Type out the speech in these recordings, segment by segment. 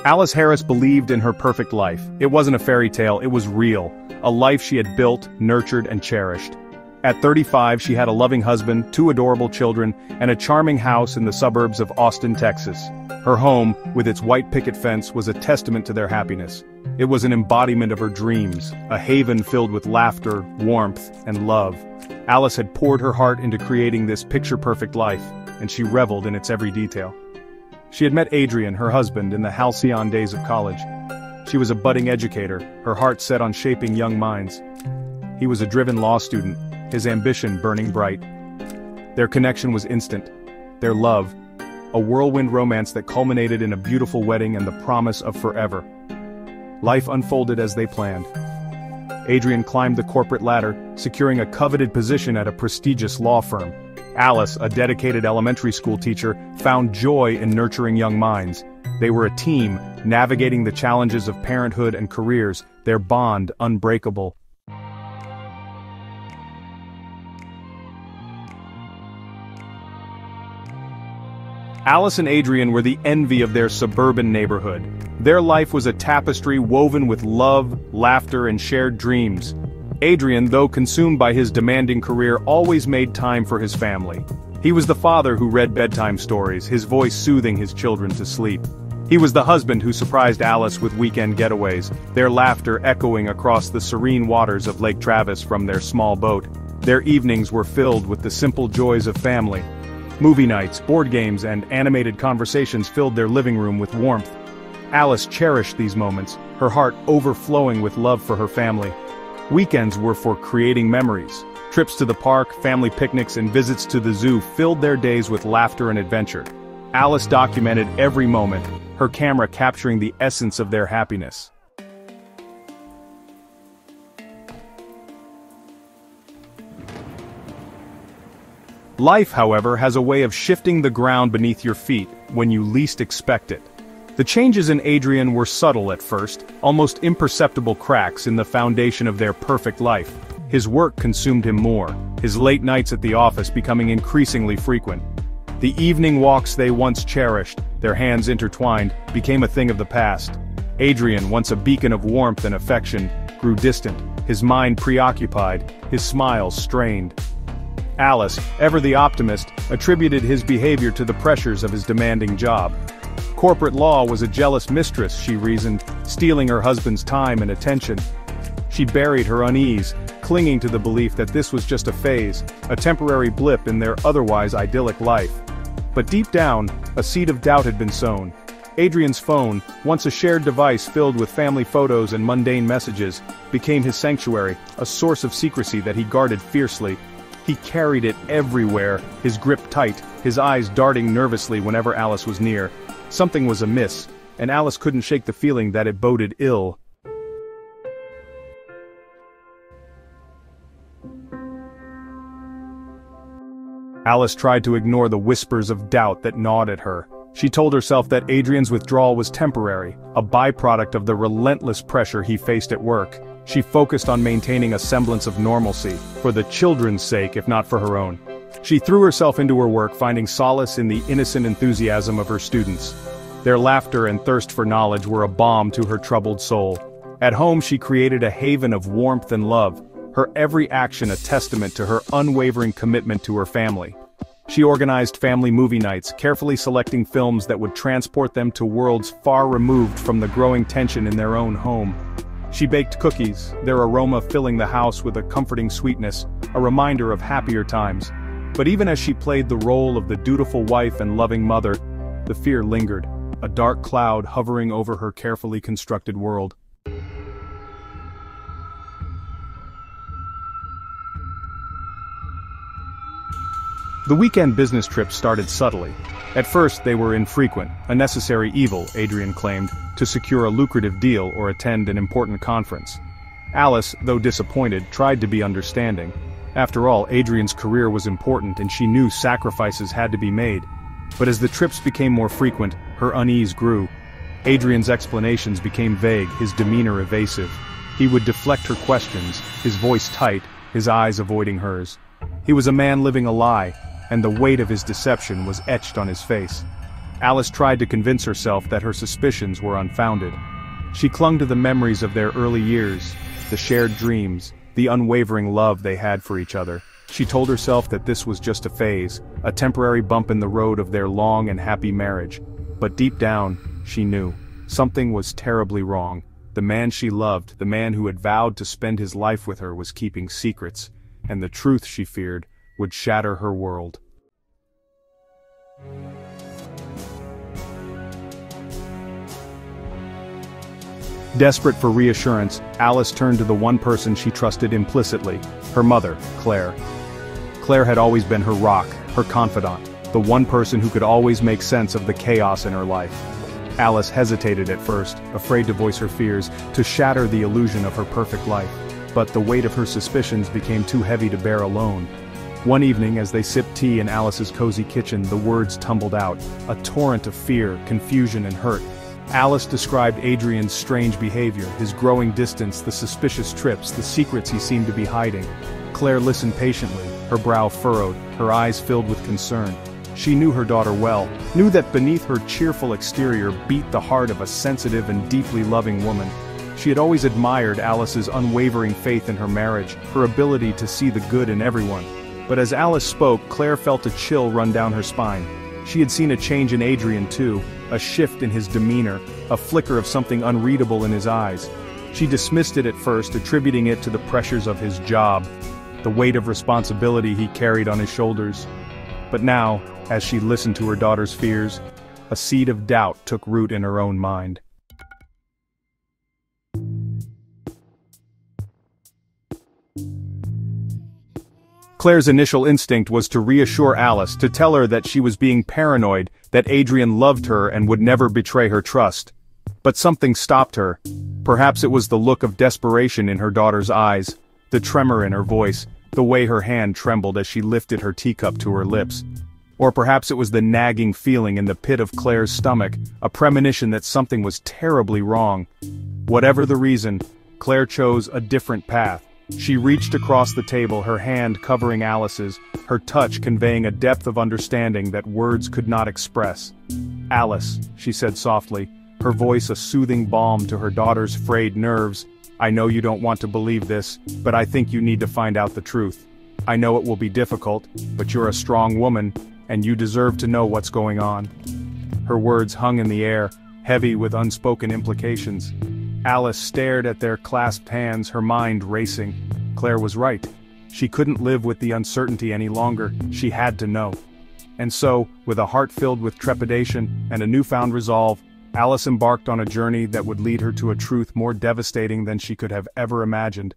Alice Harris believed in her perfect life. It wasn't a fairy tale, it was real. A life she had built, nurtured, and cherished. At 35, she had a loving husband, 2 adorable children, and a charming house in the suburbs of Austin, Texas. Her home, with its white picket fence, was a testament to their happiness. It was an embodiment of her dreams, a haven filled with laughter, warmth, and love. Alice had poured her heart into creating this picture-perfect life, and she reveled in its every detail. She had met Adrian, her husband, in the halcyon days of college. She was a budding educator, her heart set on shaping young minds. He was a driven law student, his ambition burning bright. Their connection was instant. Their love, a whirlwind romance that culminated in a beautiful wedding and the promise of forever. Life unfolded as they planned. Adrian climbed the corporate ladder, securing a coveted position at a prestigious law firm. Alice, a dedicated elementary school teacher, found joy in nurturing young minds. They were a team, navigating the challenges of parenthood and careers, their bond unbreakable. Alice and Adrian were the envy of their suburban neighborhood. Their life was a tapestry woven with love, laughter, and shared dreams. Adrian, though consumed by his demanding career, always made time for his family. He was the father who read bedtime stories, his voice soothing his children to sleep. He was the husband who surprised Alice with weekend getaways, their laughter echoing across the serene waters of Lake Travis from their small boat. Their evenings were filled with the simple joys of family. Movie nights, board games, and animated conversations filled their living room with warmth. Alice cherished these moments, her heart overflowing with love for her family. Weekends were for creating memories. Trips to the park, family picnics, and visits to the zoo filled their days with laughter and adventure. Alice documented every moment, her camera capturing the essence of their happiness. Life, however, has a way of shifting the ground beneath your feet when you least expect it. The changes in Adrian were subtle at first, almost imperceptible cracks in the foundation of their perfect life. His work consumed him more, his late nights at the office becoming increasingly frequent. The evening walks they once cherished, their hands intertwined, became a thing of the past. Adrian, once a beacon of warmth and affection, grew distant, his mind preoccupied, his smile strained. Alice, ever the optimist, attributed his behavior to the pressures of his demanding job. Corporate law was a jealous mistress, she reasoned, stealing her husband's time and attention. She buried her unease, clinging to the belief that this was just a phase, a temporary blip in their otherwise idyllic life. But deep down, a seed of doubt had been sown. Adrian's phone, once a shared device filled with family photos and mundane messages, became his sanctuary, a source of secrecy that he guarded fiercely. He carried it everywhere, his grip tight, his eyes darting nervously whenever Alice was near. Something was amiss, and Alice couldn't shake the feeling that it boded ill. Alice tried to ignore the whispers of doubt that gnawed at her. She told herself that Adrian's withdrawal was temporary, a byproduct of the relentless pressure he faced at work. She focused on maintaining a semblance of normalcy, for the children's sake if not for her own. She threw herself into her work, finding solace in the innocent enthusiasm of her students. Their laughter and thirst for knowledge were a balm to her troubled soul. At home she created a haven of warmth and love, her every action a testament to her unwavering commitment to her family. She organized family movie nights, carefully selecting films that would transport them to worlds far removed from the growing tension in their own home. She baked cookies, their aroma filling the house with a comforting sweetness, a reminder of happier times. But even as she played the role of the dutiful wife and loving mother, the fear lingered, a dark cloud hovering over her carefully constructed world. The weekend business trips started subtly. At first they were infrequent, a necessary evil, Adrian claimed, to secure a lucrative deal or attend an important conference. Alice, though disappointed, tried to be understanding. After all, Adrian's career was important and she knew sacrifices had to be made. But as the trips became more frequent, her unease grew. Adrian's explanations became vague, his demeanor evasive. He would deflect her questions, his voice tight, his eyes avoiding hers. He was a man living a lie, and the weight of his deception was etched on his face. Alice tried to convince herself that her suspicions were unfounded. She clung to the memories of their early years, the shared dreams, the unwavering love they had for each other. She told herself that this was just a phase, a temporary bump in the road of their long and happy marriage. But deep down, she knew. Something was terribly wrong. The man she loved, the man who had vowed to spend his life with her, was keeping secrets, and the truth, she feared, would shatter her world. Desperate for reassurance, Alice turned to the one person she trusted implicitly, her mother, Claire. Claire had always been her rock, her confidant, the one person who could always make sense of the chaos in her life. Alice hesitated at first, afraid to voice her fears, to shatter the illusion of her perfect life. But the weight of her suspicions became too heavy to bear alone. One evening, as they sipped tea in Alice's cozy kitchen, the words tumbled out, a torrent of fear, confusion, and hurt. Alice described Adrian's strange behavior, his growing distance, the suspicious trips, the secrets he seemed to be hiding. Claire listened patiently, her brow furrowed, her eyes filled with concern. She knew her daughter well, knew that beneath her cheerful exterior beat the heart of a sensitive and deeply loving woman. She had always admired Alice's unwavering faith in her marriage, her ability to see the good in everyone. But as Alice spoke, Claire felt a chill run down her spine. She had seen a change in Adrian too, a shift in his demeanor, a flicker of something unreadable in his eyes. She dismissed it at first, attributing it to the pressures of his job, the weight of responsibility he carried on his shoulders. But now, as she listened to her daughter's fears, a seed of doubt took root in her own mind. Claire's initial instinct was to reassure Alice, to tell her that she was being paranoid, that Adrian loved her and would never betray her trust. But something stopped her. Perhaps it was the look of desperation in her daughter's eyes, the tremor in her voice, the way her hand trembled as she lifted her teacup to her lips. Or perhaps it was the nagging feeling in the pit of Claire's stomach, a premonition that something was terribly wrong. Whatever the reason, Claire chose a different path. She reached across the table, her hand covering Alice's, her touch conveying a depth of understanding that words could not express. "Alice," she said softly, her voice a soothing balm to her daughter's frayed nerves, "I know you don't want to believe this, but I think you need to find out the truth. I know it will be difficult, but you're a strong woman, and you deserve to know what's going on." Her words hung in the air, heavy with unspoken implications. Alice stared at their clasped hands, her mind racing. Claire was right. She couldn't live with the uncertainty any longer, she had to know. And so, with a heart filled with trepidation and a newfound resolve, Alice embarked on a journey that would lead her to a truth more devastating than she could have ever imagined.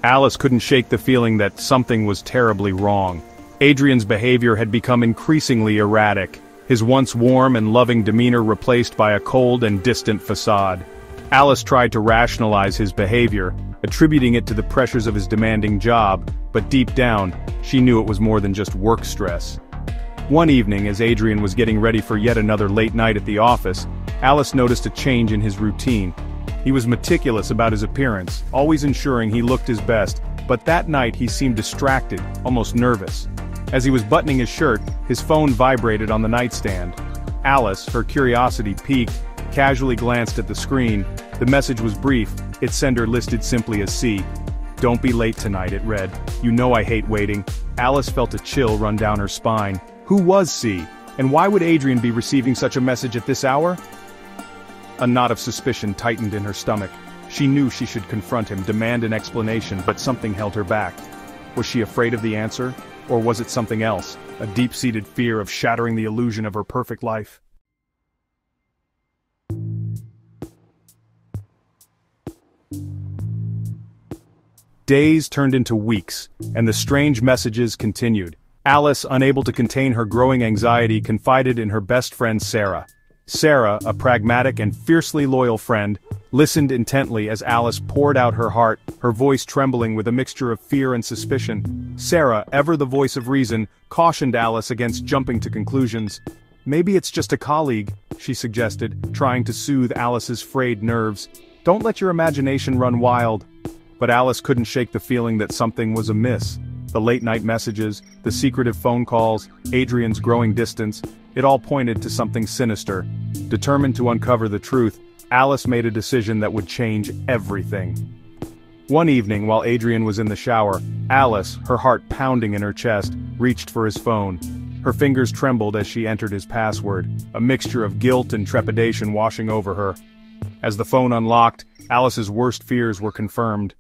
Alice couldn't shake the feeling that something was terribly wrong. Adrian's behavior had become increasingly erratic, his once warm and loving demeanor replaced by a cold and distant facade. Alice tried to rationalize his behavior, attributing it to the pressures of his demanding job, but deep down, she knew it was more than just work stress. One evening, as Adrian was getting ready for yet another late night at the office, Alice noticed a change in his routine. He was meticulous about his appearance, always ensuring he looked his best, but that night he seemed distracted, almost nervous. As he was buttoning his shirt, his phone vibrated on the nightstand. Alice, her curiosity piqued, casually glanced at the screen. The message was brief, its sender listed simply as C. "Don't be late tonight," it read. "You know I hate waiting." Alice felt a chill run down her spine. Who was C? And why would Adrian be receiving such a message at this hour? A knot of suspicion tightened in her stomach. She knew she should confront him, demand an explanation, but something held her back. Was she afraid of the answer? Or was it something else, a deep-seated fear of shattering the illusion of her perfect life? Days turned into weeks, and the strange messages continued. Alice, unable to contain her growing anxiety, confided in her best friend Sarah. Sarah, a pragmatic and fiercely loyal friend, listened intently as Alice poured out her heart, her voice trembling with a mixture of fear and suspicion. Sarah, ever the voice of reason, cautioned Alice against jumping to conclusions. "Maybe it's just a colleague," she suggested, trying to soothe Alice's frayed nerves. "Don't let your imagination run wild." But Alice couldn't shake the feeling that something was amiss. The late-night messages, the secretive phone calls, Adrian's growing distance, it all pointed to something sinister. Determined to uncover the truth, Alice made a decision that would change everything. One evening while Adrian was in the shower, Alice, her heart pounding in her chest, reached for his phone. Her fingers trembled as she entered his password, a mixture of guilt and trepidation washing over her. As the phone unlocked, Alice's worst fears were confirmed.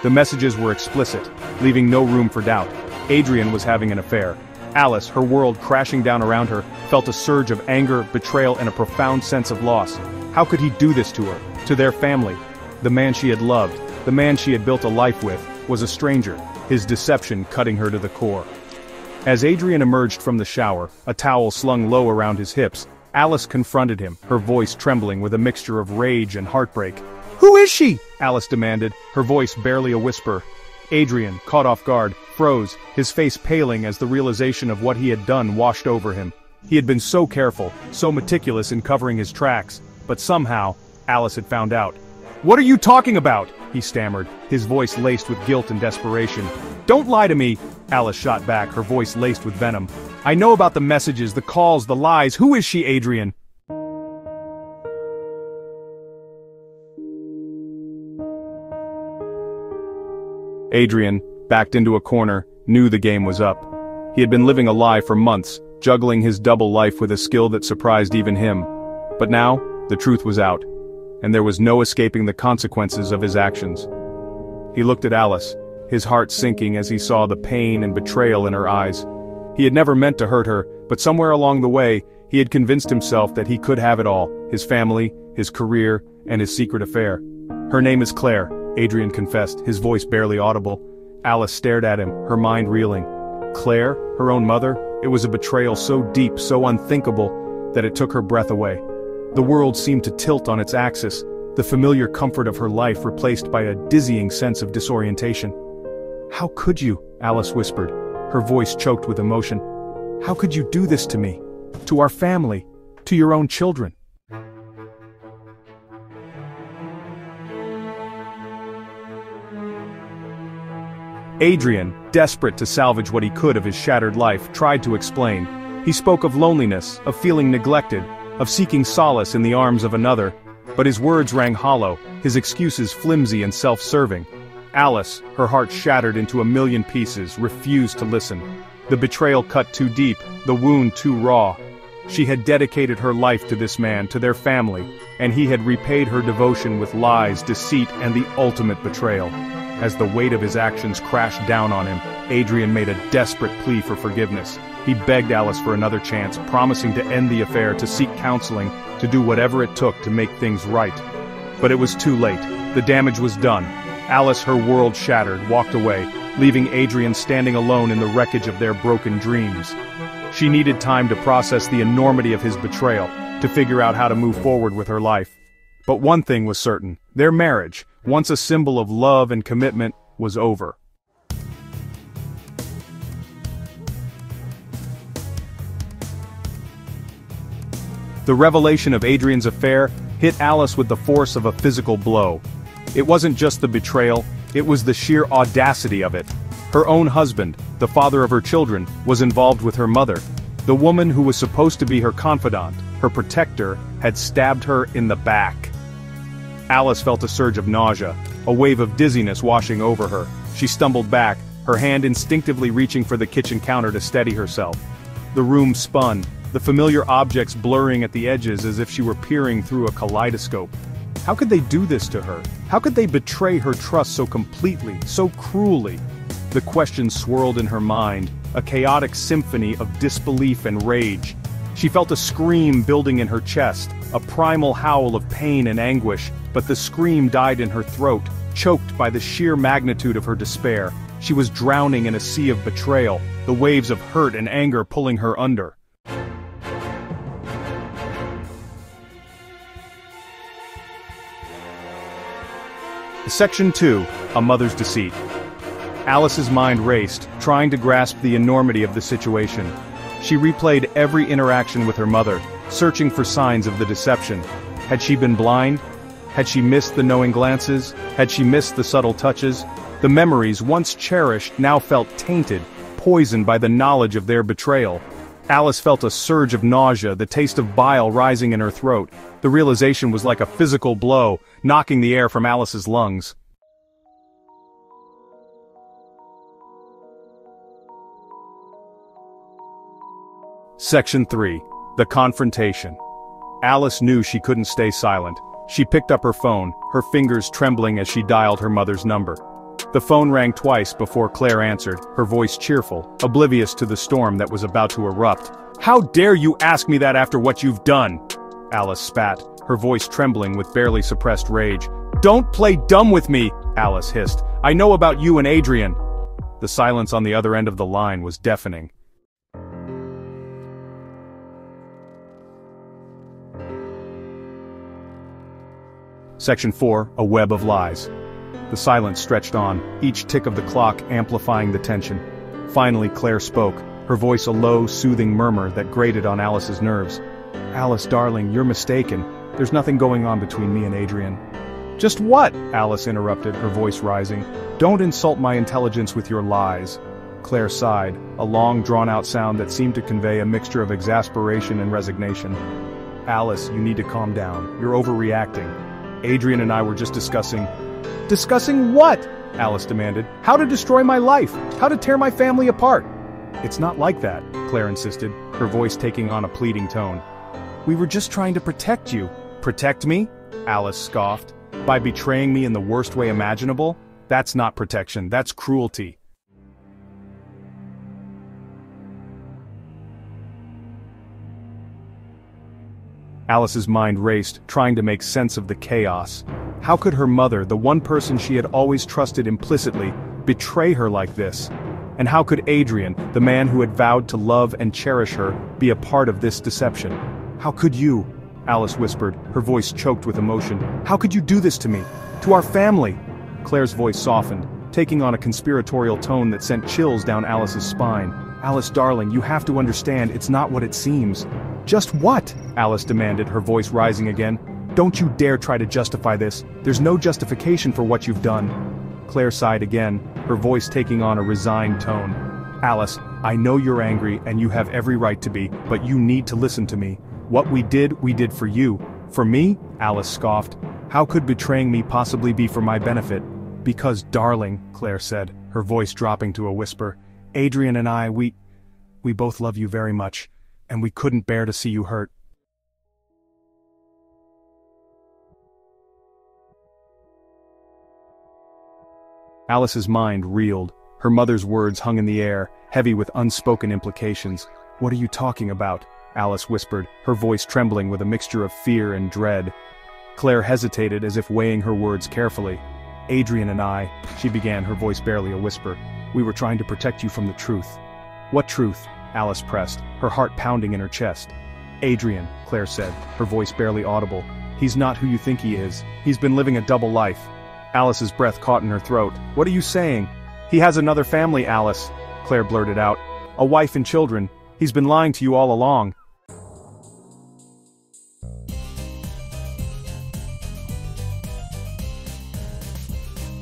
The messages were explicit, leaving no room for doubt. Adrian was having an affair. Alice, her world crashing down around her, felt a surge of anger, betrayal, and a profound sense of loss. How could he do this to her, to their family? The man she had loved, the man she had built a life with, was a stranger, his deception cutting her to the core. As Adrian emerged from the shower, a towel slung low around his hips, Alice confronted him, her voice trembling with a mixture of rage and heartbreak. "Who is she?" Alice demanded, her voice barely a whisper. Adrian, caught off guard, froze, his face paling as the realization of what he had done washed over him. He had been so careful, so meticulous in covering his tracks, but somehow, Alice had found out. "What are you talking about?" he stammered, his voice laced with guilt and desperation. "Don't lie to me!" Alice shot back, her voice laced with venom. "I know about the messages, the calls, the lies. Who is she, Adrian?" Adrian, backed into a corner, knew the game was up. He had been living a lie for months, juggling his double life with a skill that surprised even him. But now, the truth was out, and there was no escaping the consequences of his actions. He looked at Alice, his heart sinking as he saw the pain and betrayal in her eyes. He had never meant to hurt her, but somewhere along the way, he had convinced himself that he could have it all, his family, his career, and his secret affair. "Her name is Claire," Adrian confessed, his voice barely audible. Alice stared at him, her mind reeling. Claire, her own mother, it was a betrayal so deep, so unthinkable, that it took her breath away. The world seemed to tilt on its axis, the familiar comfort of her life replaced by a dizzying sense of disorientation. "How could you?" Alice whispered, her voice choked with emotion. "How could you do this to me? To our family? To your own children?" Adrian, desperate to salvage what he could of his shattered life, tried to explain. He spoke of loneliness, of feeling neglected, of seeking solace in the arms of another, but his words rang hollow, his excuses flimsy and self-serving. Alice, her heart shattered into a million pieces, refused to listen. The betrayal cut too deep, the wound too raw. She had dedicated her life to this man, to their family, and he had repaid her devotion with lies, deceit, and the ultimate betrayal. As the weight of his actions crashed down on him, Adrian made a desperate plea for forgiveness. He begged Alice for another chance, promising to end the affair, to seek counseling, to do whatever it took to make things right. But it was too late. The damage was done. Alice, her world shattered, walked away, leaving Adrian standing alone in the wreckage of their broken dreams. She needed time to process the enormity of his betrayal, to figure out how to move forward with her life. But one thing was certain, their marriage, once a symbol of love and commitment, was over. The revelation of Adrian's affair hit Alice with the force of a physical blow. It wasn't just the betrayal, it was the sheer audacity of it. Her own husband, the father of her children, was involved with her mother. The woman who was supposed to be her confidant, her protector, had stabbed her in the back. Alice felt a surge of nausea, a wave of dizziness washing over her. She stumbled back, her hand instinctively reaching for the kitchen counter to steady herself. The room spun, the familiar objects blurring at the edges as if she were peering through a kaleidoscope. How could they do this to her? How could they betray her trust so completely, so cruelly? The question swirled in her mind, a chaotic symphony of disbelief and rage. She felt a scream building in her chest, a primal howl of pain and anguish, but the scream died in her throat, choked by the sheer magnitude of her despair. She was drowning in a sea of betrayal, the waves of hurt and anger pulling her under. Section 2, A Mother's Deceit. Alice's mind raced, trying to grasp the enormity of the situation. She replayed every interaction with her mother, searching for signs of the deception. Had she been blind? Had she missed the knowing glances? Had she missed the subtle touches? The memories, once cherished, now felt tainted, poisoned by the knowledge of their betrayal. Alice felt a surge of nausea, the taste of bile rising in her throat. The realization was like a physical blow, knocking the air from Alice's lungs. Section 3. The Confrontation. Alice knew she couldn't stay silent. She picked up her phone, her fingers trembling as she dialed her mother's number. The phone rang twice before Claire answered, her voice cheerful, oblivious to the storm that was about to erupt. "How dare you ask me that after what you've done?" Alice spat, her voice trembling with barely suppressed rage. "Don't play dumb with me," Alice hissed. "I know about you and Adrian." The silence on the other end of the line was deafening. Section 4. A Web of Lies. The silence stretched on, each tick of the clock amplifying the tension. Finally Claire spoke, her voice a low, soothing murmur that grated on Alice's nerves. "Alice, darling, you're mistaken. There's nothing going on between me and Adrian." "Just what?" Alice interrupted, her voice rising. "Don't insult my intelligence with your lies." Claire sighed, a long, drawn-out sound that seemed to convey a mixture of exasperation and resignation. "Alice, you need to calm down. You're overreacting. Adrian and I were just discussing—" "Discussing what?" Alice demanded. "How to destroy my life? How to tear my family apart?" "It's not like that," Claire insisted, her voice taking on a pleading tone. "We were just trying to protect you." "Protect me?" Alice scoffed. "By betraying me in the worst way imaginable? That's not protection, that's cruelty." Alice's mind raced, trying to make sense of the chaos. How could her mother, the one person she had always trusted implicitly, betray her like this? And how could Adrian, the man who had vowed to love and cherish her, be a part of this deception? "How could you?" Alice whispered, her voice choked with emotion. "How could you do this to me? To our family?" Claire's voice softened, taking on a conspiratorial tone that sent chills down Alice's spine. "Alice, darling, you have to understand it's not what it seems." "Just what?" Alice demanded, her voice rising again. "Don't you dare try to justify this. There's no justification for what you've done." Claire sighed again, her voice taking on a resigned tone. "Alice, I know you're angry and you have every right to be, but you need to listen to me. What we did for you. For me?" Alice scoffed. "How could betraying me possibly be for my benefit?" "Because, darling," Claire said, her voice dropping to a whisper, "Adrian and I, we both love you very much, and we couldn't bear to see you hurt." Alice's mind reeled. Her mother's words hung in the air, heavy with unspoken implications. "What are you talking about?" Alice whispered, her voice trembling with a mixture of fear and dread. Claire hesitated as if weighing her words carefully. "Adrian and I," she began, her voice barely a whisper, "we were trying to protect you from the truth." "What truth?" Alice pressed, her heart pounding in her chest. "Adrian," Claire said, her voice barely audible. "He's not who you think he is. He's been living a double life." Alice's breath caught in her throat. "What are you saying?" "He has another family, Alice," Claire blurted out. "A wife and children. He's been lying to you all along."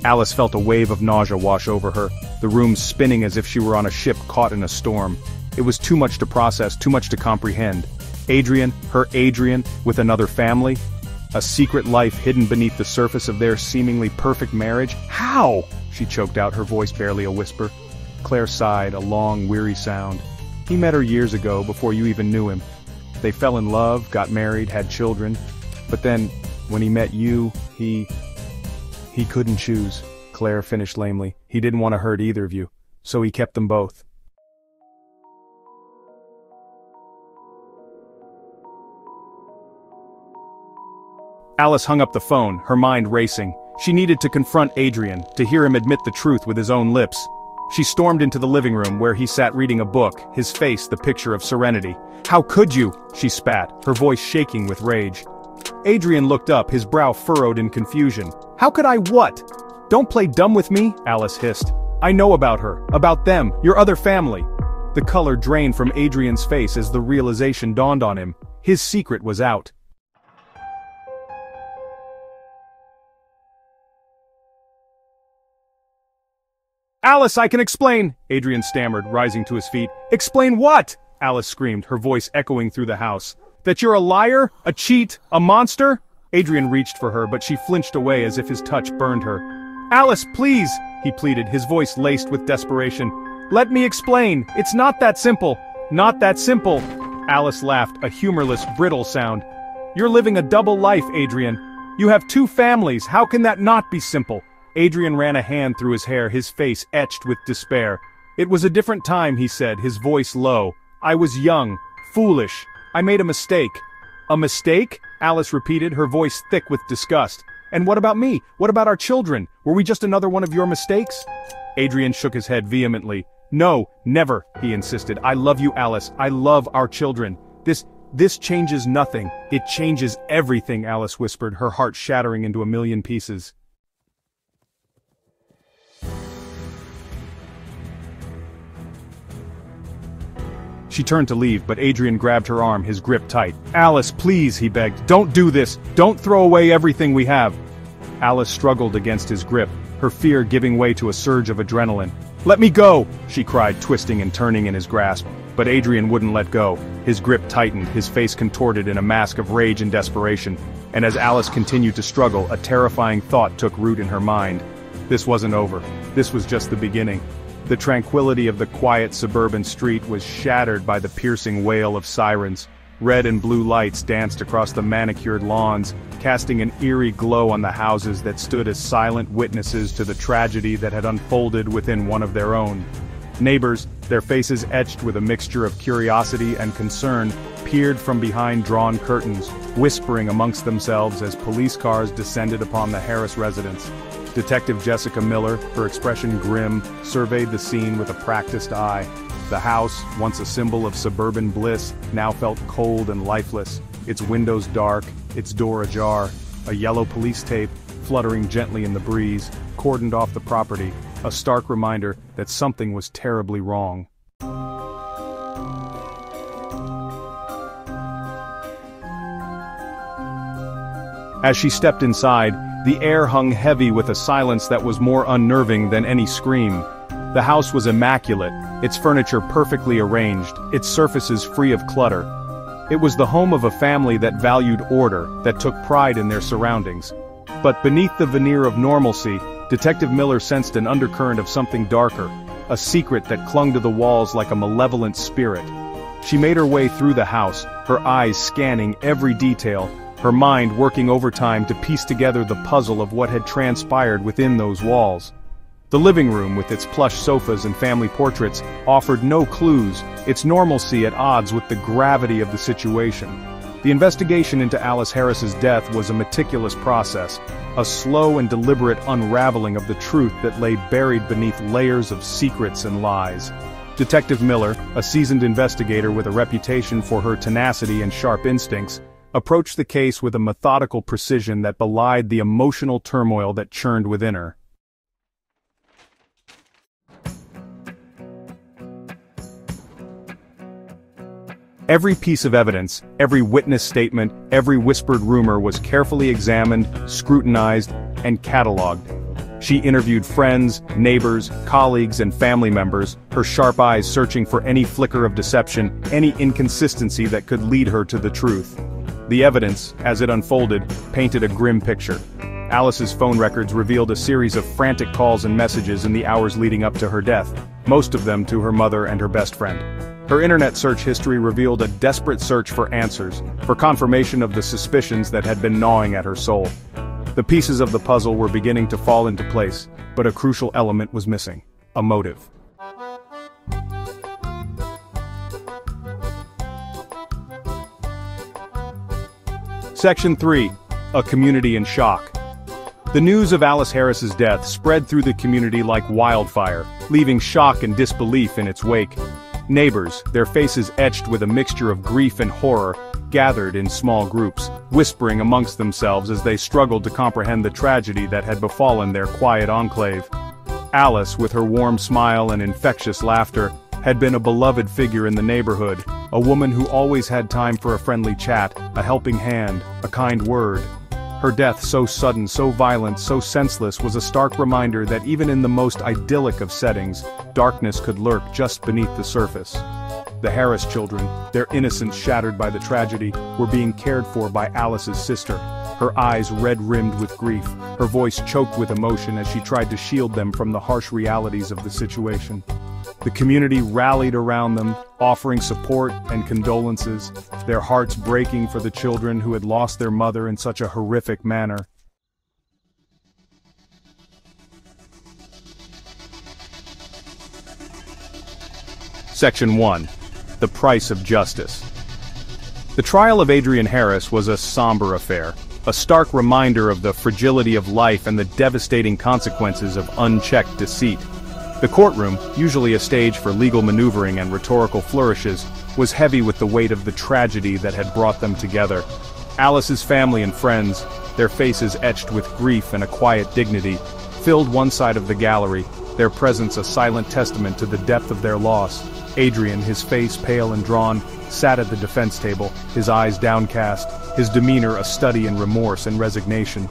Alice felt a wave of nausea wash over her, the room spinning as if she were on a ship caught in a storm. It was too much to process, too much to comprehend. Adrian, her Adrian, with another family? A secret life hidden beneath the surface of their seemingly perfect marriage? How? She choked out, her voice barely a whisper. Claire sighed, a long, weary sound. "He met her years ago, before you even knew him. They fell in love, got married, had children. But then, when he met you, he couldn't choose," Claire finished lamely. "He didn't want to hurt either of you, so he kept them both." Alice hung up the phone, her mind racing. She needed to confront Adrian, to hear him admit the truth with his own lips. She stormed into the living room where he sat reading a book, his face the picture of serenity. "How could you?" she spat, her voice shaking with rage. Adrian looked up, his brow furrowed in confusion. "How could I what?" "Don't play dumb with me," Alice hissed. "I know about her, about them, your other family." The color drained from Adrian's face as the realization dawned on him. His secret was out. "Alice, I can explain," Adrian stammered, rising to his feet. "Explain what?" Alice screamed, her voice echoing through the house. "That you're a liar, a cheat, a monster?" Adrian reached for her, but she flinched away as if his touch burned her. "Alice, please," he pleaded, his voice laced with desperation. "Let me explain. It's not that simple. Not that simple." Alice laughed, a humorless, brittle sound. "You're living a double life, Adrian. You have two families. How can that not be simple?" Adrian ran a hand through his hair, his face etched with despair. "It was a different time," he said, his voice low. "I was young, foolish. I made a mistake." "A mistake?" Alice repeated, her voice thick with disgust. "And what about me? What about our children? Were we just another one of your mistakes?" Adrian shook his head vehemently. "No, never," he insisted. "I love you, Alice. I love our children. This changes nothing. It changes everything," Alice whispered, her heart shattering into a million pieces. She turned to leave, but Adrian grabbed her arm, his grip tight. "Alice, please," he begged. "Don't do this. Don't throw away everything we have." Alice struggled against his grip, her fear giving way to a surge of adrenaline. "Let me go!" she cried, twisting and turning in his grasp. But Adrian wouldn't let go. His grip tightened, his face contorted in a mask of rage and desperation. And as Alice continued to struggle, a terrifying thought took root in her mind. This wasn't over. This was just the beginning. The tranquility of the quiet suburban street was shattered by the piercing wail of sirens. Red and blue lights danced across the manicured lawns, casting an eerie glow on the houses that stood as silent witnesses to the tragedy that had unfolded within one of their own. Neighbors, their faces etched with a mixture of curiosity and concern, peered from behind drawn curtains, whispering amongst themselves as police cars descended upon the Harris residence. Detective Jessica Miller, her expression grim, surveyed the scene with a practiced eye. The house, once a symbol of suburban bliss, now felt cold and lifeless, its windows dark, its door ajar. A yellow police tape, fluttering gently in the breeze, cordoned off the property, a stark reminder that something was terribly wrong. As she stepped inside, the air hung heavy with a silence that was more unnerving than any scream. The house was immaculate, its furniture perfectly arranged, its surfaces free of clutter. It was the home of a family that valued order, that took pride in their surroundings. But beneath the veneer of normalcy, Detective Miller sensed an undercurrent of something darker, a secret that clung to the walls like a malevolent spirit. She made her way through the house, her eyes scanning every detail, her mind working overtime to piece together the puzzle of what had transpired within those walls. The living room, with its plush sofas and family portraits, offered no clues, its normalcy at odds with the gravity of the situation. The investigation into Alice Harris's death was a meticulous process, a slow and deliberate unraveling of the truth that lay buried beneath layers of secrets and lies. Detective Miller, a seasoned investigator with a reputation for her tenacity and sharp instincts, approached the case with a methodical precision that belied the emotional turmoil that churned within her. Every piece of evidence, every witness statement, every whispered rumor was carefully examined, scrutinized, and catalogued. She interviewed friends, neighbors, colleagues, and family members, her sharp eyes searching for any flicker of deception, any inconsistency that could lead her to the truth. The evidence, as it unfolded, painted a grim picture. Alice's phone records revealed a series of frantic calls and messages in the hours leading up to her death, most of them to her mother and her best friend. Her internet search history revealed a desperate search for answers, for confirmation of the suspicions that had been gnawing at her soul. The pieces of the puzzle were beginning to fall into place, but a crucial element was missing: a motive. Section 3. A community in shock. The news of Alice Harris's death spread through the community like wildfire, leaving shock and disbelief in its wake. Neighbors, their faces etched with a mixture of grief and horror, gathered in small groups, whispering amongst themselves as they struggled to comprehend the tragedy that had befallen their quiet enclave. Alice, with her warm smile and infectious laughter, had been a beloved figure in the neighborhood, a woman who always had time for a friendly chat, a helping hand, a kind word. Her death, so sudden, so violent, so senseless, was a stark reminder that even in the most idyllic of settings, darkness could lurk just beneath the surface. The Harris children, their innocence shattered by the tragedy, were being cared for by Alice's sister, her eyes red-rimmed with grief, her voice choked with emotion as she tried to shield them from the harsh realities of the situation. The community rallied around them, offering support and condolences, their hearts breaking for the children who had lost their mother in such a horrific manner. Section 1. The Price of Justice. The trial of Adrian Harris was a somber affair, a stark reminder of the fragility of life and the devastating consequences of unchecked deceit. The courtroom, usually a stage for legal maneuvering and rhetorical flourishes, was heavy with the weight of the tragedy that had brought them together. Alice's family and friends, their faces etched with grief and a quiet dignity, filled one side of the gallery, their presence a silent testament to the depth of their loss. Adrian, his face pale and drawn, sat at the defense table, his eyes downcast, his demeanor a study in remorse and resignation.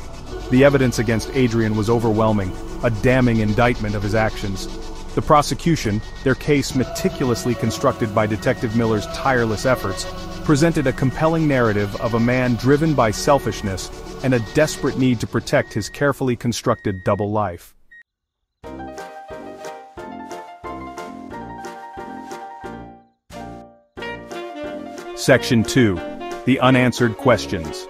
The evidence against Adrian was overwhelming, a damning indictment of his actions. The prosecution, their case meticulously constructed by Detective Miller's tireless efforts, presented a compelling narrative of a man driven by selfishness and a desperate need to protect his carefully constructed double life. Section 2. The Unanswered Questions.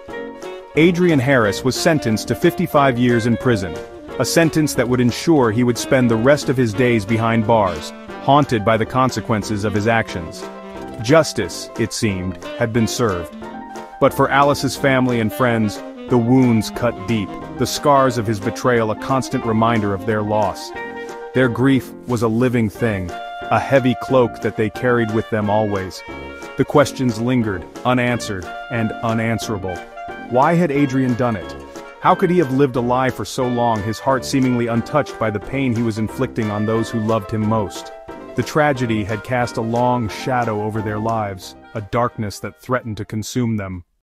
Adrian Harris was sentenced to 55 years in prison, a sentence that would ensure he would spend the rest of his days behind bars, haunted by the consequences of his actions. Justice, it seemed, had been served. But for Alice's family and friends, the wounds cut deep, the scars of his betrayal a constant reminder of their loss. Their grief was a living thing, a heavy cloak that they carried with them always. The questions lingered, unanswered, and unanswerable. Why had Adrian done it? How could he have lived a lie for so long, his heart seemingly untouched by the pain he was inflicting on those who loved him most? The tragedy had cast a long shadow over their lives, a darkness that threatened to consume them.